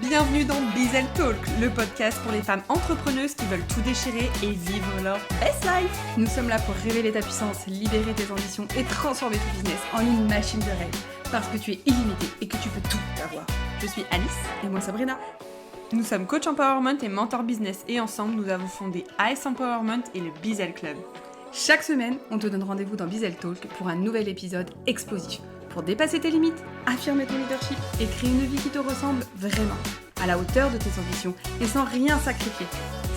Bienvenue dans Bizel Talk, le podcast pour les femmes entrepreneuses qui veulent tout déchirer et vivre leur best life. Nous sommes là pour révéler ta puissance, libérer tes ambitions et transformer ton business en une machine de rêve. Parce que tu es illimité et que tu peux tout avoir. Je suis Alice et moi Sabrina. Nous sommes coach empowerment et mentor business et ensemble nous avons fondé AS Empowerment et le Bizel Club. Chaque semaine, on te donne rendez-vous dans Bizel Talk pour un nouvel épisode explosif. Pour dépasser tes limites, affirmer ton leadership et créer une vie qui te ressemble vraiment, à la hauteur de tes ambitions et sans rien sacrifier.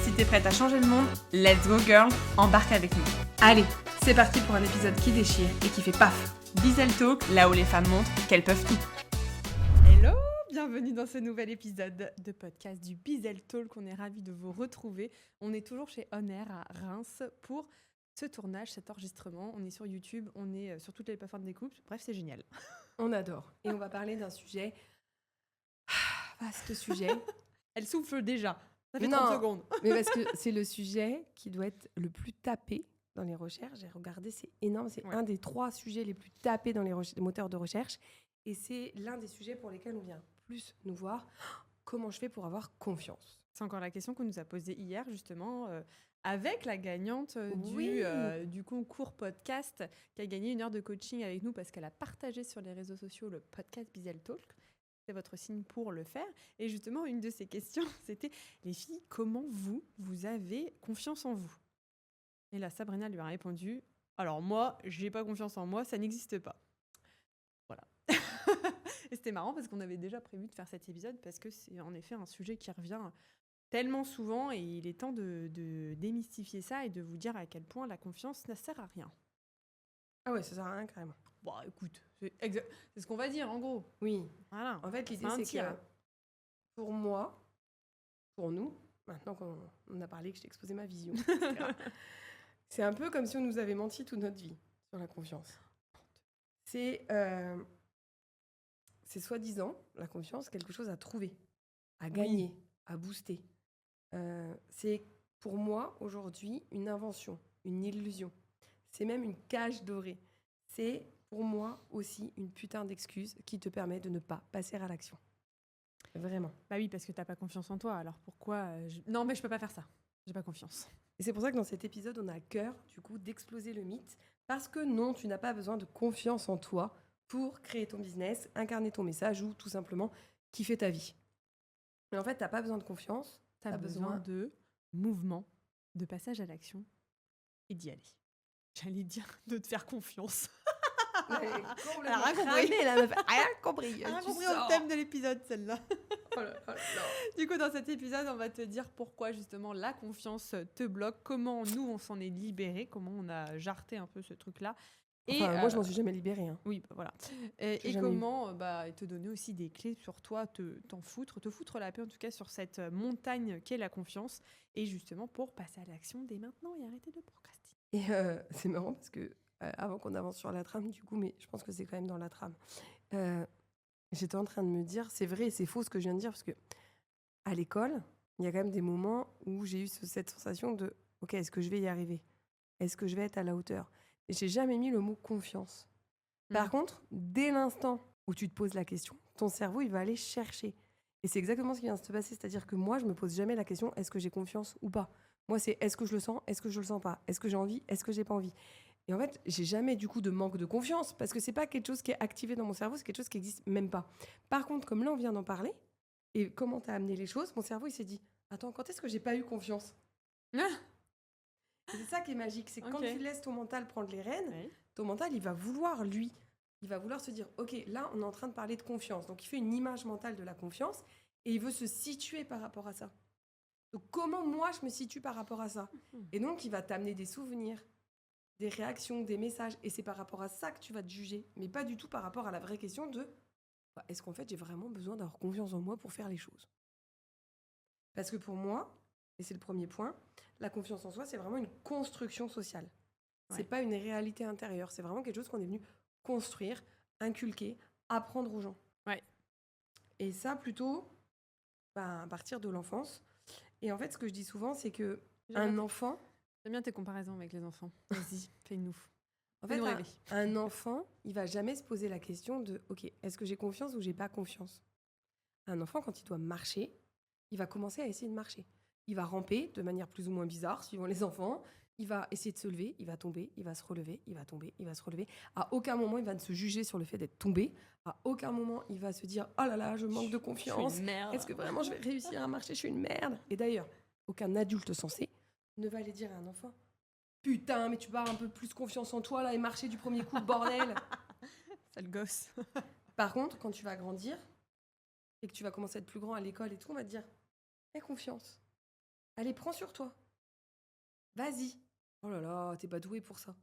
Si t'es prête à changer le monde, let's go girl, embarque avec nous. Allez, c'est parti pour un épisode qui déchire et qui fait paf. Bizel Talk, là où les femmes montrent qu'elles peuvent tout. Hello, bienvenue dans ce nouvel épisode de podcast du Bizel Talk. On est ravis de vous retrouver. On est toujours chez On Air à Reims pour ce tournage, cet enregistrement. On est sur YouTube, on est sur toutes les plateformes d'écoute. Bref, c'est génial. On adore. Et on va parler d'un sujet... vaste sujet. Elle souffle déjà. Ça fait Non, 30 secondes. mais parce que c'est le sujet qui doit être le plus tapé dans les recherches. J'ai regardé, c'est énorme. C'est un des 3 sujets les plus tapés dans les moteurs de recherche. Et c'est l'un des sujets pour lesquels on vient plus nous voir. Comment je fais pour avoir confiance ? C'est encore la question qu'on nous a posée hier, justement, avec la gagnante Oui. du concours podcast qui a gagné 1 heure de coaching avec nous parce qu'elle a partagé sur les réseaux sociaux le podcast Bizel Talk. C'est votre signe pour le faire. Et justement, une de ces questions, c'était « Les filles, comment vous avez confiance en vous ?» Et là, Sabrina lui a répondu « Alors moi, j'ai pas confiance en moi, ça n'existe pas. » Voilà. Et c'était marrant parce qu'on avait déjà prévu de faire cet épisode parce que c'est en effet un sujet qui revient tellement souvent et il est temps de démystifier ça et de vous dire à quel point la confiance ne sert à rien. Ah ouais, ça sert à rien carrément. Bon, écoute, c'est ce qu'on va dire en gros. Oui. Voilà. En fait, l'idée, un c'est tir. que pour moi, pour nous, maintenant qu'on a parlé, que je t'ai exposé ma vision, etc., c'est un peu comme si on nous avait menti toute notre vie sur la confiance. C'est soi-disant, la confiance, quelque chose à trouver, à gagner, à booster. C'est pour moi, aujourd'hui, une invention, une illusion. C'est même une cage dorée. C'est pour moi aussi une putain d'excuse qui te permet de ne pas passer à l'action. Vraiment. Bah oui, parce que t'as pas confiance en toi. Alors pourquoi Non, mais je peux pas faire ça. J'ai pas confiance. Et c'est pour ça que dans cet épisode, on a à cœur, du coup, d'exploser le mythe. Parce que non, tu n'as pas besoin de confiance en toi pour créer ton business, incarner ton message ou tout simplement kiffer ta vie. Mais en fait, t'as pas besoin de confiance. T'as besoin de mouvement, de passage à l'action et d'y aller. J'allais dire de te faire confiance. Elle a rien compris. Elle a rien compris. Rien Tu compris sors. au thème de l'épisode, celle-là. Oh là là. Du coup, dans cet épisode, on va te dire pourquoi justement la confiance te bloque, comment nous on s'en est libéré, comment on a jarté un peu ce truc-là. Et Enfin, moi, je m'en suis jamais libérée. Hein. oui, bah, voilà. Et comment te donner aussi des clés sur toi, te foutre la paix en tout cas sur cette montagne qu'est la confiance, et justement pour passer à l'action dès maintenant et arrêter de procrastiner. Et c'est marrant parce que, avant qu'on avance sur la trame, du coup, mais je pense que c'est quand même dans la trame, j'étais en train de me dire, c'est vrai et c'est faux ce que je viens de dire, parce que à l'école, il y a quand même des moments où j'ai eu cette sensation de « Ok, est-ce que je vais y arriver ? Est-ce que je vais être à la hauteur ?» Et j'ai jamais mis le mot confiance. Par contre, dès l'instant où tu te poses la question, ton cerveau, il va aller chercher. Et c'est exactement ce qui vient de se passer. C'est-à-dire que moi, je me pose jamais la question « Est-ce que j'ai confiance ou pas ?» Moi, c'est « Est-ce que je le sens ? Est-ce que je le sens pas ? Est-ce que j'ai envie ? Est-ce que j'ai pas envie ?» Et en fait, j'ai jamais du coup de manque de confiance parce que c'est pas quelque chose qui est activé dans mon cerveau, c'est quelque chose qui existe même pas. Par contre, comme là, on vient d'en parler et comment tu as amené les choses, mon cerveau, il s'est dit « Attends, quand est-ce que j'ai pas eu confiance ?» Et c'est ça qui est magique, c'est que quand tu laisses ton mental prendre les rênes, ton mental, il va vouloir, lui, il va vouloir se dire, ok, là, on est en train de parler de confiance. Donc, il fait une image mentale de la confiance et il veut se situer par rapport à ça. Donc, comment moi, je me situe par rapport à ça ? Et donc, il va t'amener des souvenirs, des réactions, des messages. Et c'est par rapport à ça que tu vas te juger, mais pas du tout par rapport à la vraie question de, est-ce qu'en fait, j'ai vraiment besoin d'avoir confiance en moi pour faire les choses ? Parce que pour moi, et c'est le premier point, la confiance en soi, c'est vraiment une construction sociale. C'est pas une réalité intérieure. C'est vraiment quelque chose qu'on est venu construire, inculquer, apprendre aux gens. Ouais. Et ça, plutôt, à partir de l'enfance. Et en fait, ce que je dis souvent, c'est que un enfant... J'aime bien tes comparaisons avec les enfants. Vas-y, fais-nous. En fait, un enfant, il va jamais se poser la question de « Ok, est-ce que j'ai confiance ou j'ai pas confiance ?» Un enfant, quand il doit marcher, il va commencer à essayer de marcher. Il va ramper de manière plus ou moins bizarre, suivant les enfants. Il va essayer de se lever, il va tomber, il va se relever, il va tomber, il va se relever. À aucun moment, il va ne se juger sur le fait d'être tombé. À aucun moment, il va se dire « Oh là là, je manque de confiance. Je suis une merde. Est-ce que vraiment je vais réussir à marcher? Je suis une merde. » Et d'ailleurs, aucun adulte sensé ne va aller dire à un enfant « Putain, mais tu vas avoir un peu plus confiance en toi là et marcher du premier coup, bordel !» Sale gosse. Par contre, quand tu vas grandir et que tu vas commencer à être plus grand à l'école et tout, on va te dire « Aie confiance. Allez, prends sur toi. Vas-y. Oh là là, t'es pas doué pour ça. »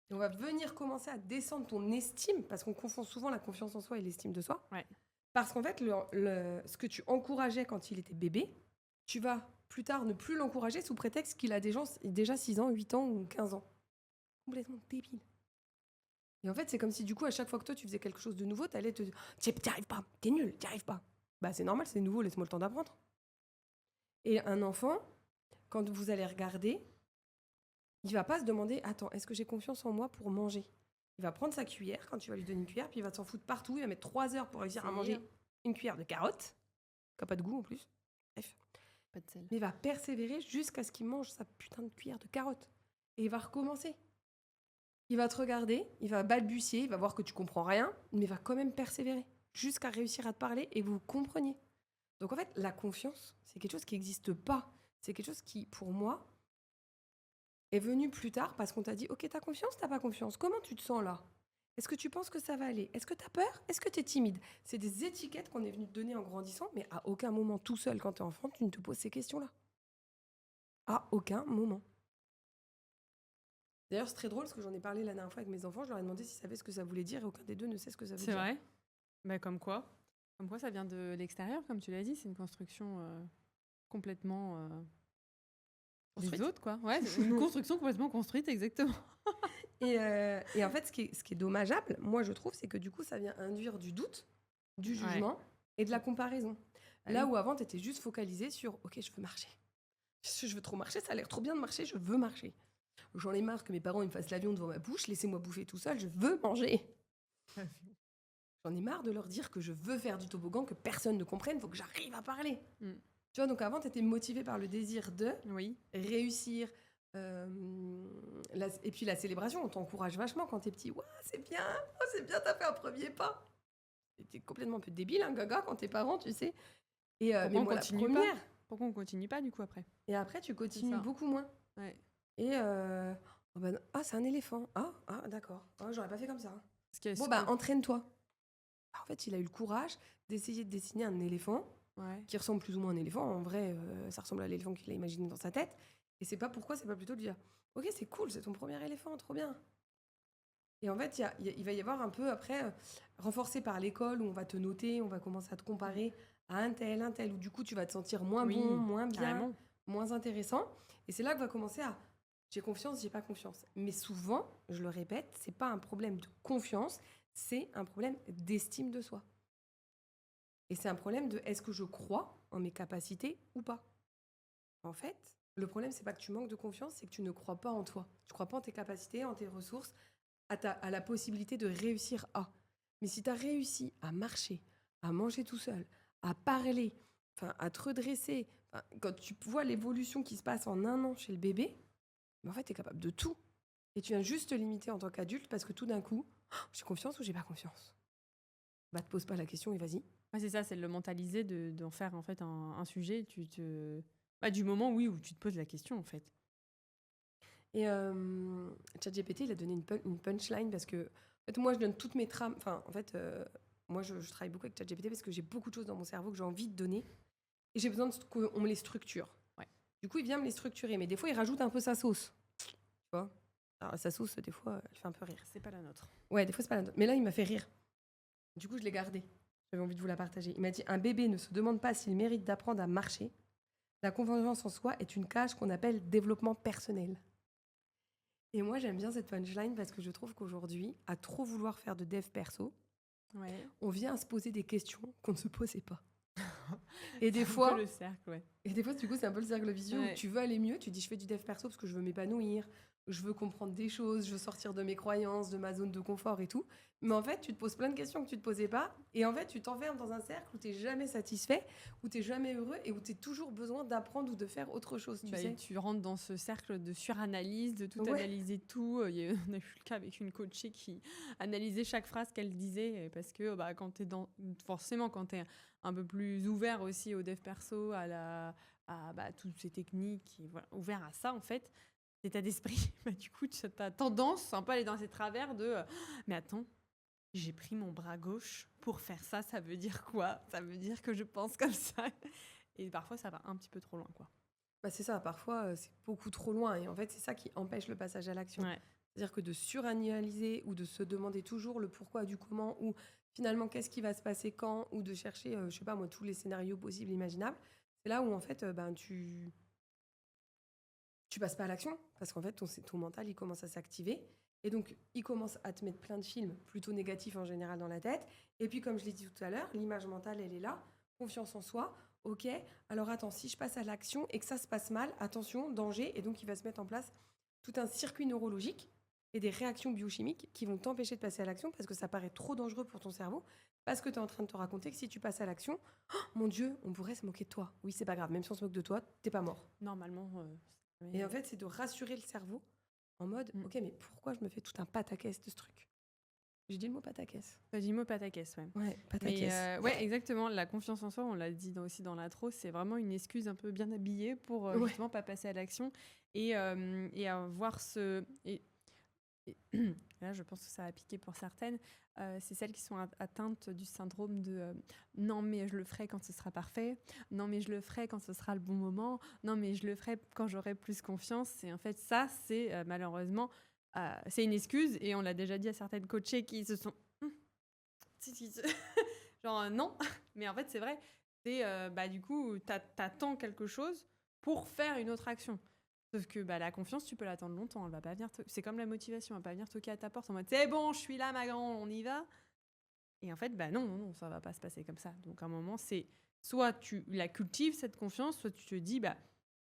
Et on va venir commencer à descendre ton estime, parce qu'on confond souvent la confiance en soi et l'estime de soi. Ouais. Parce qu'en fait, ce que tu encourageais quand il était bébé, tu vas plus tard ne plus l'encourager sous prétexte qu'il a déjà 6 ans, 8 ans ou 15 ans. Complètement débile. Et en fait, c'est comme si du coup, à chaque fois que toi, tu faisais quelque chose de nouveau, t'allais te dire « T'y arrives pas, t'es nul, t'y arrives pas. » Bah c'est normal, c'est nouveau, laisse-moi le temps d'apprendre. Et un enfant, quand vous allez regarder, il va pas se demander « Attends, est-ce que j'ai confiance en moi pour manger ?» Il va prendre sa cuillère, quand tu vas lui donner une cuillère, puis il va s'en foutre partout, il va mettre 3 heures pour réussir à manger une cuillère de carottes, qui n'a pas de goût en plus. Bref. Pas de sel. Mais il va persévérer jusqu'à ce qu'il mange sa putain de cuillère de carottes. Et il va recommencer. Il va te regarder, il va balbutier, il va voir que tu comprends rien, mais il va quand même persévérer jusqu'à réussir à te parler et que vous compreniez. Donc en fait, la confiance, c'est quelque chose qui n'existe pas. C'est quelque chose qui, pour moi, est venu plus tard parce qu'on t'a dit « Ok, t'as confiance, t'as pas confiance. Comment tu te sens là ? Est-ce que tu penses que ça va aller ? Est-ce que t'as peur ? Est-ce que t'es timide ?» C'est des étiquettes qu'on est venu te donner en grandissant, mais à aucun moment, tout seul, quand t'es enfant, tu ne te poses ces questions-là. À aucun moment. D'ailleurs, c'est très drôle parce que j'en ai parlé la dernière fois avec mes enfants. Je leur ai demandé s'ils savaient ce que ça voulait dire et aucun des deux ne sait ce que ça veut C'est dire. vrai. Bah, comme quoi. Comme quoi, ça vient de l'extérieur, comme tu l'as dit. C'est une construction complètement des Construite. autres, quoi. Ouais, c'est une construction complètement construite, exactement. Et en fait, ce qui est dommageable, moi je trouve, c'est que du coup, ça vient induire du doute, du jugement et de la comparaison. Ah Là oui. où avant, tu étais juste focalisé sur « Ok, je veux marcher. Je veux trop marcher, ça a l'air trop bien de marcher, je veux marcher. J'en ai marre que mes parents ils me fassent l'avion devant ma bouche, laissez-moi bouffer tout seul, je veux manger. J'en ai marre de leur dire que je veux faire du toboggan, que personne ne comprenne, il faut que j'arrive à parler. » Tu vois, donc avant, tu étais motivé par le désir de Oui. réussir. Et puis la célébration, on t'encourage vachement quand t'es petit. « Ouais, c'est bien, t'as fait un premier pas. » T'es complètement un peu débile, hein, gaga, quand t'es parent, tu sais. Et, Pourquoi mais on moi, la continue première. pas Pourquoi on continue pas, du coup, après? Et après, tu continues ça. beaucoup moins. Ouais. Et oh ben, c'est un éléphant. Ah, d'accord. Ah, j'aurais pas fait comme ça. Parce qu'il y a Bon, ce bah, côté- entraîne-toi. En fait, il a eu le courage d'essayer de dessiner un éléphant Ouais. qui ressemble plus ou moins à un éléphant. En vrai, ça ressemble à l'éléphant qu'il a imaginé dans sa tête. Et c'est pas pourquoi, c'est pas plutôt de dire « Ok, c'est cool, c'est ton premier éléphant, trop bien. » Et en fait, il va y avoir un peu après, renforcé par l'école, où on va te noter, on va commencer à te comparer à un tel, où du coup, tu vas te sentir moins Oui, bon, moins bien, carrément. moins intéressant. Et c'est là que va commencer à « j'ai confiance, j'ai pas confiance ». Mais souvent, je le répète, c'est pas un problème de confiance, c'est un problème d'estime de soi. Et c'est un problème de est-ce que je crois en mes capacités ou pas. En fait, le problème, c'est pas que tu manques de confiance, c'est que tu ne crois pas en toi. Tu crois pas en tes capacités, en tes ressources, à la possibilité de réussir à. Mais si tu as réussi à marcher, à manger tout seul, à parler, à te redresser, quand tu vois l'évolution qui se passe en 1 an chez le bébé, en fait, tu es capable de tout. Et tu viens juste te limiter en tant qu'adulte parce que tout d'un coup, j'ai confiance ou j'ai pas confiance. Bah, te pose pas la question et vas-y. Ouais, c'est ça, c'est de le mentaliser, d'en faire en fait un sujet. Du moment, oui, où tu te poses la question, en fait. Et ChatGPT, il a donné une punchline parce que en fait, moi, je donne toutes mes trames. Enfin, en fait, moi, je travaille beaucoup avec ChatGPT parce que j'ai beaucoup de choses dans mon cerveau que j'ai envie de donner et j'ai besoin qu'on me les structure. Ouais. Du coup, il vient me les structurer, mais des fois, il rajoute un peu sa sauce. Tu vois ? Alors, sa sauce, des fois, elle fait un peu rire. C'est pas la nôtre. Ouais, des fois, c'est pas la nôtre. Mais là, il m'a fait rire. Du coup, je l'ai gardé. J'avais envie de vous la partager. Il m'a dit « Un bébé ne se demande pas s'il mérite d'apprendre à marcher. La confiance en soi est une cage qu'on appelle développement personnel. » Et moi, j'aime bien cette punchline parce que je trouve qu'aujourd'hui, à trop vouloir faire de dev perso, on vient à se poser des questions qu'on ne se posait pas. Et des fois, un peu le cercle, ouais. du coup, c'est un peu le cercle vicieux où tu veux aller mieux, tu dis je fais du dev perso parce que je veux m'épanouir, je veux comprendre des choses, je veux sortir de mes croyances, de ma zone de confort et tout. Mais en fait, tu te poses plein de questions que tu te posais pas. Et en fait, tu t'enfermes dans un cercle où tu n'es jamais satisfait, où tu n'es jamais heureux et où tu as toujours besoin d'apprendre ou de faire autre chose, tu Bah, sais. et tu rentres dans ce cercle de suranalyse, de tout Ouais. analyser tout. On a eu le cas avec une coachée qui analysait chaque phrase qu'elle disait parce que quand t'es forcément quand t'es un peu plus ouvert aussi au dev perso, à toutes ces techniques, et voilà, ouvert à ça en fait, cet état d'esprit, du coup tu as tendance un peu à aller dans ces travers de mais attends, j'ai pris mon bras gauche pour faire ça, ça veut dire quoi? Ça veut dire que je pense comme ça. Et parfois ça va un petit peu trop loin quoi. Bah, c'est ça, parfois, c'est beaucoup trop loin. Et en fait, c'est ça qui empêche le passage à l'action. Ouais. C'est-à-dire que de suranalyser ou de se demander toujours le pourquoi du comment ou finalement qu'est-ce qui va se passer quand ou de chercher, je sais pas moi, tous les scénarios possibles, imaginables, c'est là où en fait, tu passes pas à l'action parce qu'en fait, ton mental, il commence à s'activer. Et donc, il commence à te mettre plein de films plutôt négatifs en général dans la tête. Et puis, comme je l'ai dit tout à l'heure, l'image mentale, elle est là. Confiance en soi. OK, alors attends, si je passe à l'action et que ça se passe mal, attention, danger. Et donc, il va se mettre en place tout un circuit neurologique et des réactions biochimiques qui vont t'empêcher de passer à l'action parce que ça paraît trop dangereux pour ton cerveau. Parce que tu es en train de te raconter que si tu passes à l'action, oh, mon Dieu, on pourrait se moquer de toi. Oui, c'est pas grave, même si on se moque de toi, t'es pas mort. Normalement, Et en fait, c'est de rassurer le cerveau en mode, Mm. ok, mais pourquoi je me fais tout un pataquès de ce truc? J'ai dit le mot pataquès. t'as dit le mot pataquès, ouais. Ouais, Mais pataquès. ouais, exactement. La confiance en soi, on l'a dit aussi dans l'intro, c'est vraiment une excuse un peu bien habillée pour Ouais. justement pas passer à l'action et avoir ce. Et là, je pense que ça a piqué pour certaines. C'est celles qui sont atteintes du syndrome de non, mais je le ferai quand ce sera parfait. Non, mais je le ferai quand ce sera le bon moment. Non, mais je le ferai quand j'aurai plus confiance. Et en fait, ça, c'est malheureusement, c'est une excuse. Et on l'a déjà dit à certaines coachées qui se sont. Genre, non. Mais en fait, c'est vrai. C'est du coup, t'attends quelque chose pour faire une autre action. Sauf que la confiance, tu peux l'attendre longtemps. Elle va pas venir. C'est comme la motivation, elle va pas venir toquer à ta porte en mode c'est bon, je suis là, ma grande, on y va. Et en fait, non, ça va pas se passer comme ça. Donc à un moment, c'est soit tu la cultives cette confiance, soit tu te dis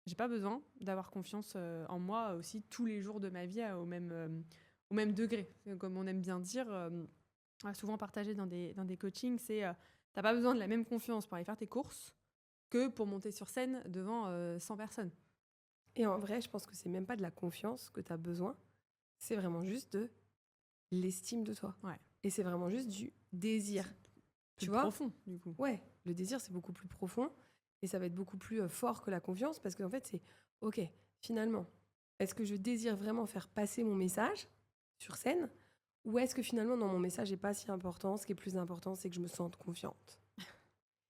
j'ai pas besoin d'avoir confiance en moi aussi tous les jours de ma vie au même degré. Comme on aime bien dire, souvent partagé dans des coachings, c'est t'as pas besoin de la même confiance pour aller faire tes courses que pour monter sur scène devant 100 personnes. Et en vrai, je pense que c'est même pas de la confiance que tu as besoin. C'est vraiment juste de l'estime de toi. Ouais. Et c'est vraiment juste du désir. Plus Tu vois? profond, du coup. Ouais, le désir, c'est beaucoup plus profond et ça va être beaucoup plus fort que la confiance parce qu'en fait, c'est ok, finalement, est-ce que je désire vraiment faire passer mon message sur scène ou est-ce que finalement, non, mon message n'est pas si important, ce qui est plus important, c'est que je me sente confiante.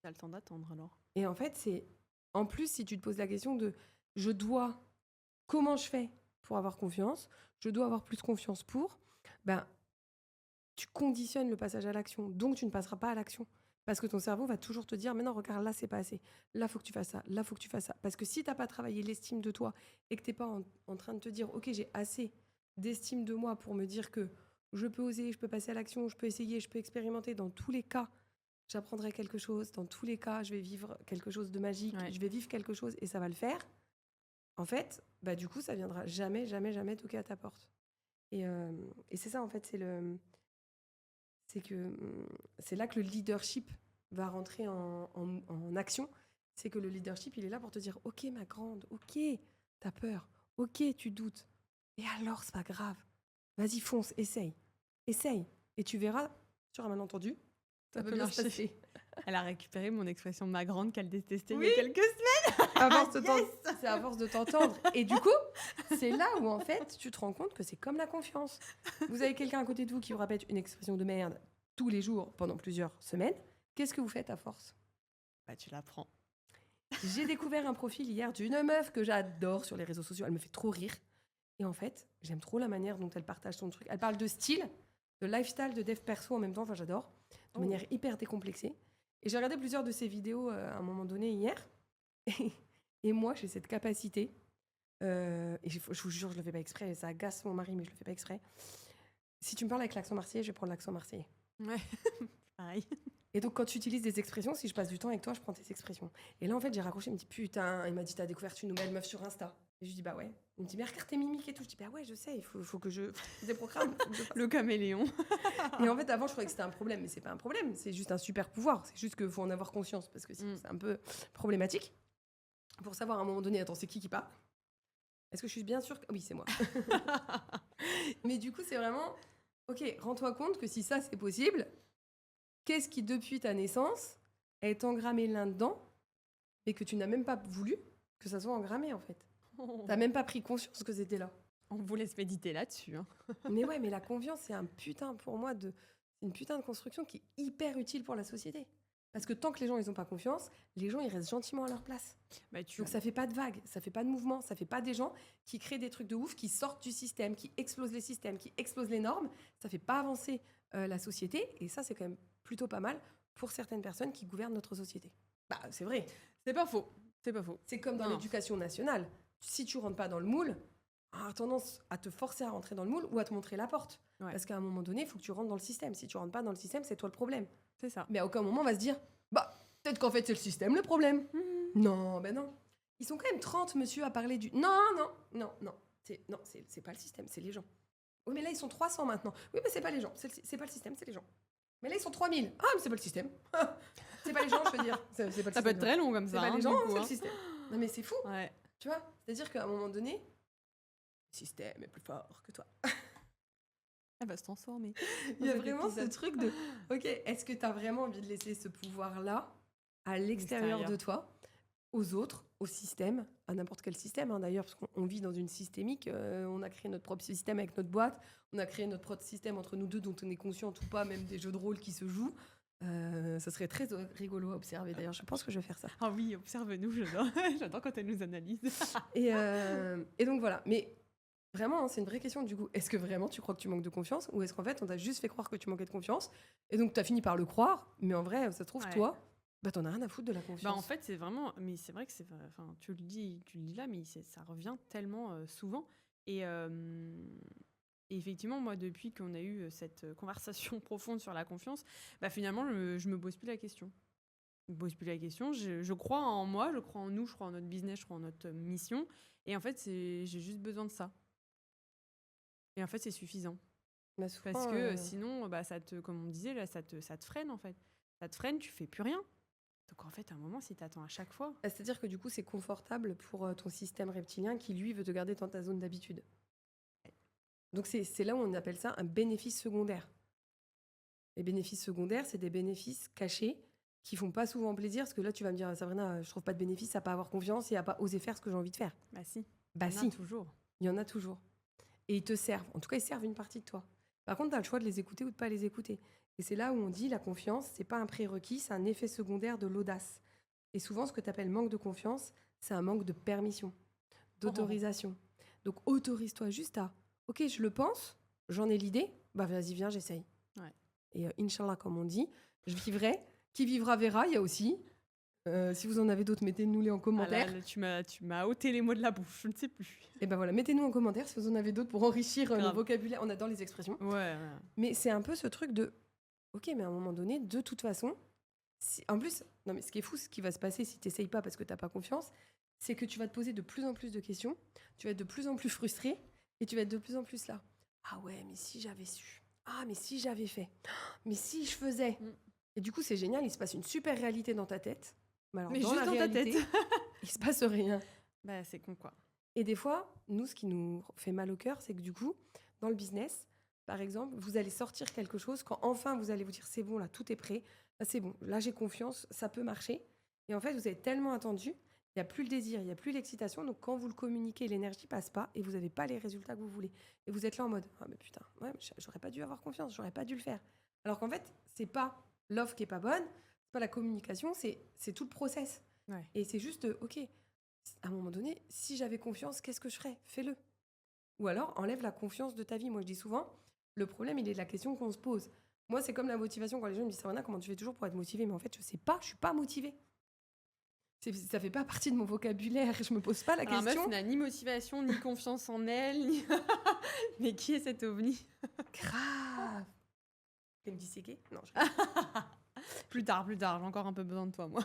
T'as le temps d'attendre alors. Et en fait, c'est en plus, si tu te poses la question de je dois, comment je fais pour avoir confiance, je dois avoir plus confiance pour, tu conditionnes le passage à l'action, donc tu ne passeras pas à l'action. Parce que ton cerveau va toujours te dire, mais non, regarde, là, c'est pas assez. Là, faut que tu fasses ça. Là, faut que tu fasses ça. Parce que si tu n'as pas travaillé l'estime de toi et que tu n'es pas en train de te dire, OK, j'ai assez d'estime de moi pour me dire que je peux oser, je peux passer à l'action, je peux essayer, je peux expérimenter. Dans tous les cas, j'apprendrai quelque chose. Dans tous les cas, je vais vivre quelque chose de magique. Ouais. Je vais vivre quelque chose et ça va le faire. En fait, du coup, ça viendra jamais, jamais, jamais toquer à ta porte. Et c'est ça, en fait, c'est là que le leadership va rentrer en action. C'est que le leadership, il est là pour te dire, ok, ma grande, ok, t'as peur, ok, tu doutes. Et alors, c'est pas grave. Vas-y, fonce, essaye. Et tu verras, sur un malentendu, ça peut bien se marcher. passer. Elle a récupéré mon expression de ma grande qu'elle détestait Oui. il y a quelques semaines. C'est à force de t'entendre. Et du coup, c'est là où, en fait, tu te rends compte que c'est comme la confiance. Vous avez quelqu'un à côté de vous qui vous répète une expression de merde tous les jours pendant plusieurs semaines. Qu'est-ce que vous faites à force? Tu l'apprends. J'ai découvert un profil hier d'une meuf que j'adore sur les réseaux sociaux. Elle me fait trop rire. Et en fait, j'aime trop la manière dont elle partage son truc. Elle parle de style, de lifestyle, de dev perso en même temps. Enfin, j'adore. De manière hyper décomplexée. Et j'ai regardé plusieurs de ses vidéos à un moment donné hier. Et moi, j'ai cette capacité. Et je vous jure, je le fais pas exprès. Ça agace mon mari, mais je le fais pas exprès. Si tu me parles avec l'accent marseillais, je vais prendre l'accent marseillais. Ouais, pareil. Et donc, quand tu utilises des expressions, si je passe du temps avec toi, je prends tes expressions. Et là, en fait, j'ai raccroché, il me dit, putain, il m'a dit, t'as découvert une nouvelle meuf sur Insta. Et je lui dis, bah ouais. Il me dit, mais regarde tes mimiques et tout. Je dis, bah ouais, je sais, il faut que je des programmes. faut que je fasse. Le caméléon. Et en fait, avant, je croyais que c'était un problème, mais c'est pas un problème, c'est juste un super pouvoir. C'est juste qu'il faut en avoir conscience, parce que sinon, c'est un peu problématique. Pour savoir à un moment donné, attends, c'est qui parle? Est-ce que je suis bien sûre que... Oui, c'est moi. Mais du coup, c'est vraiment, ok, rends-toi compte que si ça, c'est possible, qu'est-ce qui, depuis ta naissance, est engrammé là-dedans, et que tu n'as même pas voulu que ça soit engrammé, en fait. T'as même pas pris conscience que c'était là. On vous laisse méditer là-dessus. Hein. Mais ouais, mais la confiance, c'est un putain, pour moi, c'est une putain de construction qui est hyper utile pour la société. Parce que tant que les gens, ils ont pas confiance, les gens, ils restent gentiment à leur place. Bah, Donc ça fait pas de vagues, ça fait pas de mouvement, ça fait pas des gens qui créent des trucs de ouf, qui sortent du système, qui explosent les systèmes, qui explosent les normes. Ça fait pas avancer la société. Et ça, c'est quand même plutôt pas mal pour certaines personnes qui gouvernent notre société. Bah, c'est vrai. C'est pas faux. C'est pas faux. C'est comme dans Non. l'éducation nationale. Si tu rentres pas dans le moule, on a tendance à te forcer à rentrer dans le moule ou à te montrer la porte. Ouais. Parce qu'à un moment donné, il faut que tu rentres dans le système. Si tu rentres pas dans le système, c'est toi le problème. C'est ça. Mais à aucun moment, on va se dire, bah, peut-être qu'en fait, c'est le système le problème. Non, ben non. Ils sont quand même 30, monsieur, à parler du... Non. C'est pas le système, c'est les gens. Oui, mais là, ils sont 300 maintenant. Oui, mais c'est pas les gens. C'est pas le système, c'est les gens. Mais là, ils sont 3000. Ah, mais c'est pas le système. C'est pas les gens, je veux dire. C'est pas le Ça peut système. être très long comme C'est ça. pas hein, les gens, du coup, c'est hein. le système. Non, mais c'est fou. Ouais. Tu vois? C'est-à-dire qu'à un moment donné, le système est plus fort que toi. Elle va se transformer. Il y a Dans cet vraiment ce épisode. truc de... Ok, est-ce que tu as vraiment envie de laisser ce pouvoir-là à l'extérieur de toi, aux autres, au système, à n'importe quel système hein, d'ailleurs, parce qu'on vit dans une systémique, on a créé notre propre système avec notre boîte, on a créé notre propre système entre nous deux dont on est conscient ou pas, même des jeux de rôle qui se jouent. Ça serait très rigolo à observer d'ailleurs, je pense que je vais faire ça. Ah oui, observe-nous, j'adore. J'adore quand elle nous analyse. Et donc voilà, mais vraiment, hein, c'est une vraie question du coup. Est-ce que vraiment tu crois que tu manques de confiance ou est-ce qu'en fait on t'a juste fait croire que tu manquais de confiance et donc t'as fini par le croire, mais en vrai, ça se trouve, Ouais. toi, bah t'en as rien à foutre de la confiance. Bah en fait, c'est vraiment. Mais c'est vrai que c'est. Enfin, tu le dis là, mais ça revient tellement souvent. Et effectivement, moi, depuis qu'on a eu cette conversation profonde sur la confiance, bah finalement, je me pose plus la question. Je me pose plus la question. Je crois en moi, je crois en nous, je crois en notre business, je crois en notre mission. Et en fait, j'ai juste besoin de ça. Et en fait, c'est suffisant. Bah, souvent, Parce que sinon, bah, comme on disait, là, ça te freine en fait. Ça te freine, tu fais plus rien. Donc en fait, à un moment, si tu attends à chaque fois. c'est-à-dire que du coup, c'est confortable pour ton système reptilien qui, lui, veut te garder dans ta zone d'habitude. Donc c'est là où on appelle ça un bénéfice secondaire. Les bénéfices secondaires, c'est des bénéfices cachés qui font pas souvent plaisir, parce que là, tu vas me dire, Sabrina, je trouve pas de bénéfice à pas avoir confiance et à pas oser faire ce que j'ai envie de faire. Bah si. Bah Il y en a si, toujours. il y en a toujours. Et ils te servent. En tout cas, ils servent une partie de toi. Par contre, tu as le choix de les écouter ou de pas les écouter. Et c'est là où on dit la confiance, c'est pas un prérequis, c'est un effet secondaire de l'audace. Et souvent, ce que tu appelles manque de confiance, c'est un manque de permission, d'autorisation. Donc, autorise-toi juste à, ok, je le pense, j'en ai l'idée, bah vas-y, viens, j'essaye. Ouais. Et Inch'Allah, comme on dit, je vivrai. Qui vivra verra, il y a aussi. Si vous en avez d'autres, mettez-nous-les en commentaire. Ah là, tu m'as ôté les mots de la bouche, je ne sais plus. Et ben voilà, mettez-nous en commentaire si vous en avez d'autres pour enrichir le Grave. vocabulaire. On adore les expressions. Ouais. Mais c'est un peu ce truc de, ok, mais à un moment donné, de toute façon, en plus, non mais ce qui est fou, ce qui va se passer si tu n'essayes pas parce que tu n'as pas confiance, c'est que tu vas te poser de plus en plus de questions, tu vas être de plus en plus frustré et tu vas être de plus en plus là. Ah ouais, mais si j'avais su. Ah, mais si j'avais fait. Mais si je faisais. Et du coup, c'est génial, il se passe une super réalité dans ta tête. Alors, Mais dans juste la dans ta réalité, tête. il se passe rien. Bah c'est con quoi. Et des fois, nous, ce qui nous fait mal au cœur, c'est que du coup, dans le business, par exemple, vous allez sortir quelque chose quand enfin vous allez vous dire c'est bon, là, tout est prêt, là, c'est bon, là, j'ai confiance, ça peut marcher. Et en fait, vous avez tellement attendu, il n'y a plus le désir, il n'y a plus l'excitation. Donc, quand vous le communiquez, l'énergie passe pas et vous n'avez pas les résultats que vous voulez. Et vous êtes là en mode ah, mais putain, ouais, j'aurais pas dû avoir confiance, j'aurais pas dû le faire. Alors qu'en fait, c'est pas l'offre qui est pas bonne, c'est pas la communication, c'est tout le process. Ouais. Et c'est juste, ok, à un moment donné, si j'avais confiance, qu'est-ce que je ferais? Fais-le. Ou alors, enlève la confiance de ta vie. Moi, je dis souvent, le problème, il est de la question qu'on se pose. Moi, c'est comme la motivation. Quand les gens me disent, Sabrina, comment tu fais toujours pour être motivée? Mais en fait, je sais pas, je suis pas motivée. Ça fait pas partie de mon vocabulaire. Je me pose pas la Alors, question. meuf n'a ni motivation, ni confiance en elle, ni... Mais qui est cet ovni? Grave. Elle me dit, c'est gay? Non, Plus tard, j'ai encore un peu besoin de toi, moi.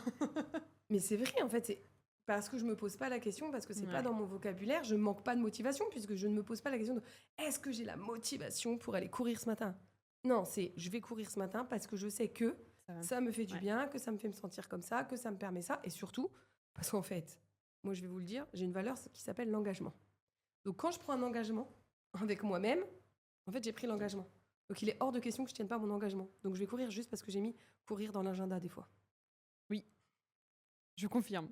Mais c'est vrai, en fait, c'est parce que je me pose pas la question, parce que c'est pas Ouais. dans mon vocabulaire, je manque pas de motivation, puisque je ne me pose pas la question de est-ce que j'ai la motivation pour aller courir ce matin? Non, c'est je vais courir ce matin parce que je sais que Ça va. ça me fait du Ouais. bien, que ça me fait me sentir comme ça, que ça me permet ça, et surtout, parce qu'en fait, moi je vais vous le dire, j'ai une valeur qui s'appelle l'engagement. Donc quand je prends un engagement avec moi-même, en fait j'ai pris l'engagement. Donc il est hors de question que je tienne pas mon engagement. Donc je vais courir juste parce que j'ai mis courir dans l'agenda des fois. Oui, je confirme.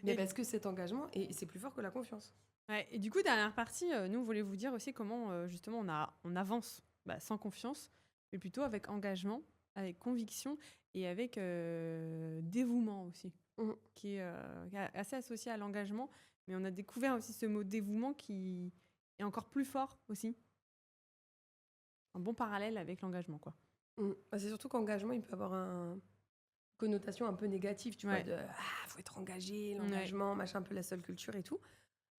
Mais Et- parce que cet engagement, et c'est plus fort que la confiance. Ouais, et du coup, dernière partie, nous, on voulait vous dire aussi comment, justement, on avance sans confiance, mais plutôt avec engagement, avec conviction et avec dévouement aussi, Mhm. qui est assez associé à l'engagement. Mais on a découvert aussi ce mot dévouement qui est encore plus fort aussi. Un bon parallèle avec l'engagement, quoi. Bah, c'est surtout qu'engagement, il peut avoir une connotation un peu négative, tu vois, Ouais. de faut être engagé, l'engagement, machin, un peu la seule culture et tout.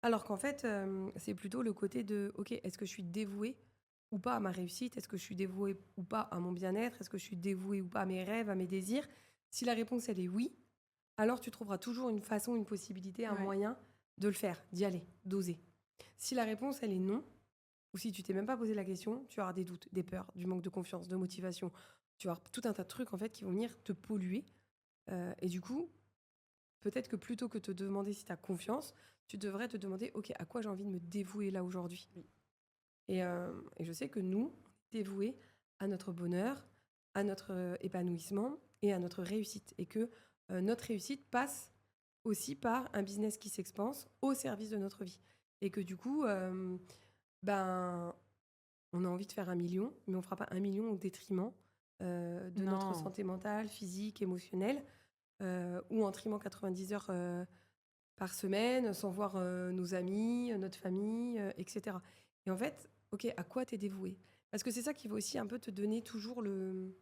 Alors qu'en fait, c'est plutôt le côté de ok, est-ce que je suis dévouée ou pas à ma réussite? Est-ce que je suis dévouée ou pas à mon bien-être? Est-ce que je suis dévouée ou pas à mes rêves, à mes désirs? Si la réponse, elle est oui, alors tu trouveras toujours une façon, une possibilité, un Ouais. moyen de le faire, d'y aller, d'oser. Si la réponse, elle est non, ou si tu t'es même pas posé la question, tu auras des doutes, des peurs, du manque de confiance, de motivation. Tu vas avoir tout un tas de trucs en fait qui vont venir te polluer. Et du coup, peut-être que plutôt que te demander si tu as confiance, tu devrais te demander, ok, à quoi j'ai envie de me dévouer là aujourd'hui. Oui. Et je sais que nous, on est dévoués à notre bonheur, à notre épanouissement et à notre réussite. Et que notre réussite passe aussi par un business qui s'expanse au service de notre vie. Et que du coup, ben, on a envie de faire 1 million, mais on ne fera pas 1 million au détriment de notre Non. santé mentale, physique, émotionnelle, ou en trimant 90 heures par semaine, sans voir nos amis, notre famille, etc. Et en fait, ok, à quoi t'es dévoué? Parce que c'est ça qui va aussi un peu te donner toujours le...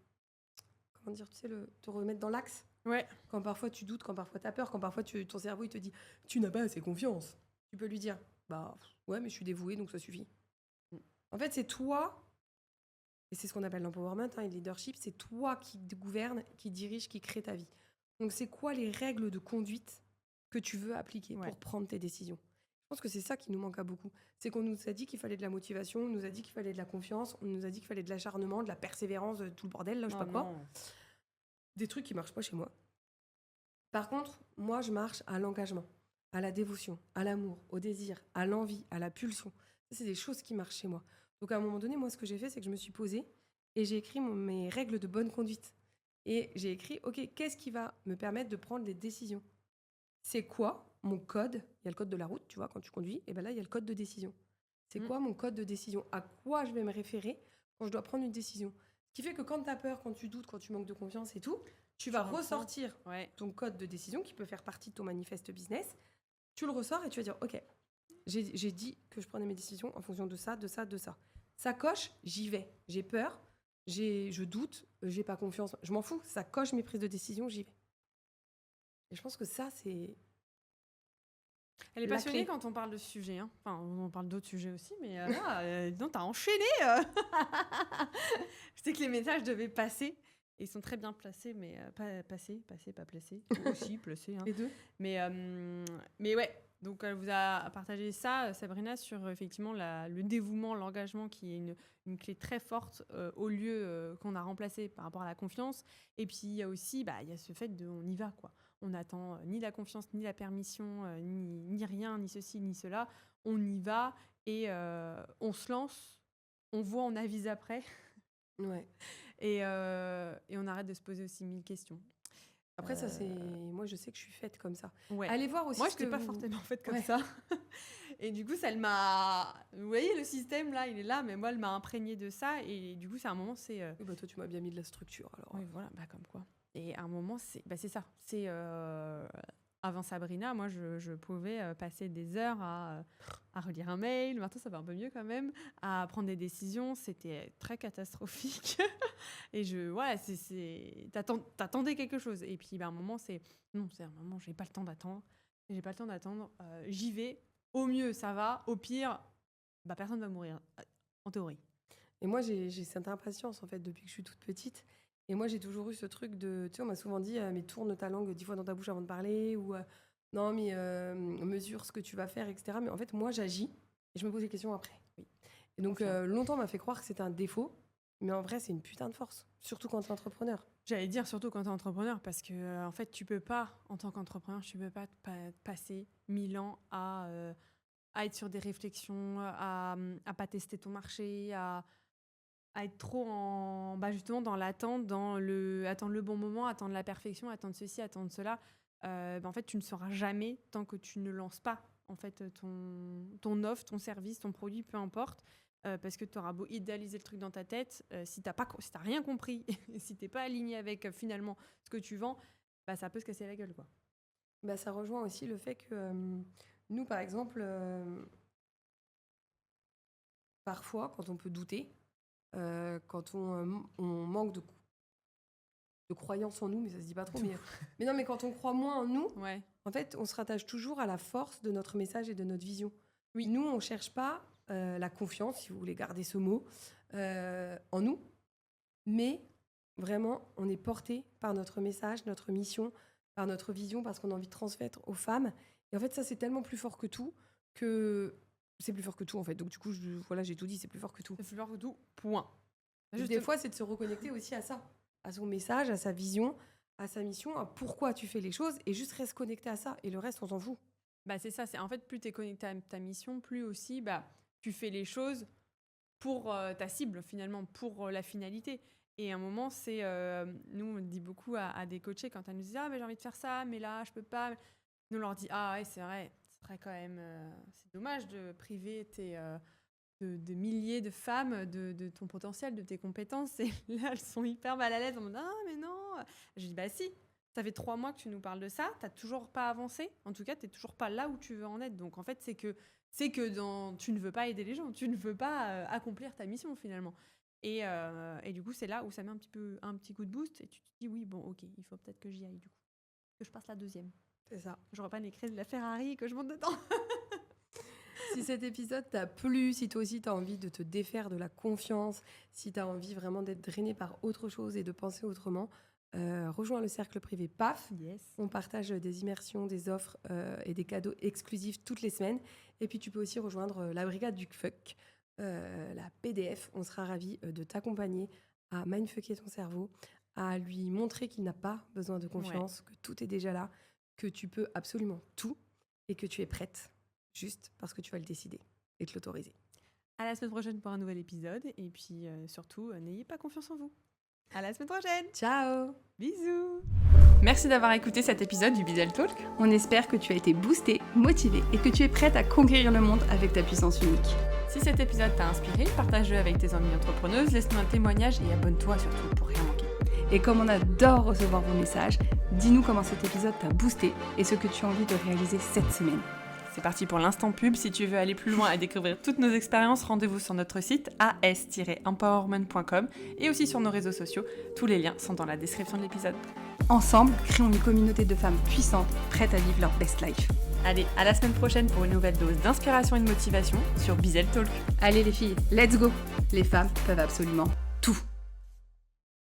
Comment dire, tu sais, te remettre dans l'axe. Ouais. Quand parfois tu doutes, quand parfois tu as peur, quand parfois ton cerveau il te dit tu n'as pas assez confiance. Tu peux lui dire bah ouais, mais je suis dévouée donc ça suffit. En fait, c'est toi, et c'est ce qu'on appelle l'empowerment et le leadership, c'est toi qui gouverne, qui dirige, qui crée ta vie. Donc c'est quoi les règles de conduite que tu veux appliquer Ouais. pour prendre tes décisions? Je pense que c'est ça qui nous manque à beaucoup. C'est qu'on nous a dit qu'il fallait de la motivation, on nous a dit qu'il fallait de la confiance, on nous a dit qu'il fallait de l'acharnement, de la persévérance, de tout le bordel, là, je sais Oh pas quoi. non. Des trucs qui marchent pas chez moi. Par contre, moi, je marche à l'engagement, à la dévotion, à l'amour, au désir, à l'envie, à la pulsion. Ça, c'est des choses qui marchent chez moi. Donc, à un moment donné, moi, ce que j'ai fait, c'est que je me suis posée et j'ai écrit mes règles de bonne conduite. Et j'ai écrit, OK, qu'est-ce qui va me permettre de prendre des décisions? C'est quoi mon code? Il y a le code de la route, tu vois, quand tu conduis. Et bien là, il y a le code de décision. C'est quoi mon code de décision? À quoi je vais me référer quand je dois prendre une décision? Ce qui fait que quand tu as peur, quand tu doutes, quand tu manques de confiance et tout, tu vas reprends. ressortir Ouais. ton code de décision qui peut faire partie de ton manifeste business. Tu le ressors et tu vas dire, OK, j'ai dit que je prenais mes décisions en fonction de ça, de ça, de ça. Ça coche, j'y vais. J'ai peur, je doute, j'ai pas confiance. Je m'en fous, ça coche mes prises de décision, j'y vais. Et je pense que ça, c'est... Elle est La passionnée clé. quand on parle de ce sujet. Hein. Enfin, on parle d'autres sujets aussi, mais là, non, t'as enchaîné. Je sais que les messages devaient passer. Et ils sont très bien placés, mais pas passés, pas placés. Aussi placés. Hein. Les deux. Mais ouais, donc elle vous a partagé ça, Sabrina, sur effectivement le dévouement, l'engagement, qui est une clé très forte au lieu qu'on a remplacé par rapport à la confiance. Et puis il y a aussi il y a ce fait de on y va, quoi. On n'attend ni la confiance, ni la permission, ni rien, ni ceci, ni cela. On y va et on se lance, on voit, on avise après. Ouais. Et on arrête de se poser aussi 1000 questions. Après, ça, c'est... Moi, je sais que je suis faite comme ça. Ouais. Allez voir aussi Moi, ce je n'étais que pas vous... forcément faite comme Ouais. ça. Et du coup, ça elle m'a... Vous voyez, le système, là, il est là, mais moi, elle m'a imprégnée de ça. Et du coup, c'est un moment, c'est... Oui, bah, toi, tu m'as bien mis de la structure, alors. Oui, voilà, comme quoi. Et à un moment, c'est ça. C'est... Avant Sabrina, moi, je pouvais passer des heures à relire un mail. Maintenant, ça va un peu mieux quand même. À prendre des décisions. C'était très catastrophique. Et t'attendais quelque chose. Et puis, à un moment, non, c'est un moment, j'ai pas le temps d'attendre. J'y vais. Au mieux, ça va. Au pire, personne va mourir. En théorie. Et moi, j'ai cette impatience, en fait, depuis que je suis toute petite. Et moi, j'ai toujours eu ce truc de, tu sais, on m'a souvent dit, mais tourne ta langue 10 fois dans ta bouche avant de parler, ou non, mais mesure ce que tu vas faire, etc. Mais en fait, moi, j'agis et je me pose des questions après. Oui. Et donc, Confirme. longtemps, on m'a fait croire que c'était un défaut, mais en vrai, c'est une putain de force, surtout quand t'es entrepreneur. J'allais dire surtout quand tu es entrepreneur, parce que en fait, tu peux pas, en tant qu'entrepreneur, tu peux pas passer 1000 ans à être sur des réflexions, à pas tester ton marché, à être trop justement dans l'attente, attendre le bon moment, attendre la perfection, attendre ceci, attendre cela. En fait, tu ne sauras jamais tant que tu ne lances pas en fait ton offre, ton service, ton produit, peu importe. Parce que tu auras beau idéaliser le truc dans ta tête, si tu n'as rien compris, si tu n'es pas aligné avec finalement ce que tu vends, ça peut se casser la gueule, quoi. Bah, ça rejoint aussi le fait que nous, par exemple, parfois, quand on peut douter, quand on manque de croyance en nous, mais ça se dit pas trop, mais non, mais quand on croit moins en nous, Ouais. en fait, on se rattache toujours à la force de notre message et de notre vision. Oui. Nous, on cherche pas la confiance, si vous voulez garder ce mot, en nous, mais vraiment, on est porté par notre message, notre mission, par notre vision, parce qu'on a envie de transmettre aux femmes. Et en fait, ça, c'est tellement plus fort que tout que c'est plus fort que tout, en fait. Donc, du coup, voilà, j'ai tout dit, c'est plus fort que tout. C'est plus fort que tout, point. Donc, des fois, c'est de se reconnecter aussi à ça, à son message, à sa vision, à sa mission, à pourquoi tu fais les choses, et juste reste connecté à ça. Et le reste, on s'en fout. C'est ça, c'est en fait, plus tu es connecté à ta mission, plus aussi tu fais les choses pour ta cible, finalement, pour la finalité. Et à un moment, nous, on dit beaucoup à des coachés quand elles nous disent « Ah, mais j'ai envie de faire ça, mais là, je peux pas. » Nous, on leur dit « Ah, ouais, c'est vrai, ce serait quand même... c'est dommage de priver de milliers de femmes de ton potentiel, de tes compétences. » Et là, elles sont hyper mal à l'aise. On me dit « Ah, mais non !» Je dis « Bah si, ça fait 3 mois que tu nous parles de ça, t'as toujours pas avancé. En tout cas, t'es toujours pas là où tu veux en être. Donc, en fait, c'est que tu ne veux pas aider les gens, tu ne veux pas accomplir ta mission, finalement. » Et du coup, c'est là où ça met un petit coup de boost et tu te dis oui, bon, ok, il faut peut-être que j'y aille du coup. Que je passe la deuxième. C'est ça. Je reprenne les clés de la Ferrari et que je monte dedans. Si cet épisode t'a plu, si toi aussi t'as envie de te défaire de la confiance, si t'as envie vraiment d'être drainé par autre chose et de penser autrement, rejoins le cercle privé PAF. Yes. On partage des immersions, des offres et des cadeaux exclusifs toutes les semaines. Et puis tu peux aussi rejoindre la brigade du fuck. La PDF, on sera ravis de t'accompagner à mindfucker ton cerveau, à lui montrer qu'il n'a pas besoin de confiance, que tout est déjà là, que tu peux absolument tout et que tu es prête juste parce que tu vas le décider et te l'autoriser. À la semaine prochaine pour un nouvel épisode et puis surtout, n'ayez pas confiance en vous. À la semaine prochaine. Ciao! Bisous. Merci d'avoir écouté cet épisode du Bizel Talk. On espère que tu as été boostée, motivée et que tu es prête à conquérir le monde avec ta puissance unique. Si cet épisode t'a inspiré, partage-le avec tes amies entrepreneuses, laisse-nous un témoignage et abonne-toi surtout pour rien manquer. Et comme on adore recevoir vos messages, dis-nous comment cet épisode t'a boosté et ce que tu as envie de réaliser cette semaine. C'est parti pour l'instant pub. Si tu veux aller plus loin et découvrir toutes nos expériences, rendez-vous sur notre site as-empowerment.com et aussi sur nos réseaux sociaux. Tous les liens sont dans la description de l'épisode. Ensemble, créons une communauté de femmes puissantes, prêtes à vivre leur best life. Allez, à la semaine prochaine pour une nouvelle dose d'inspiration et de motivation sur Bizel Talk. Allez les filles, let's go! Les femmes peuvent absolument tout.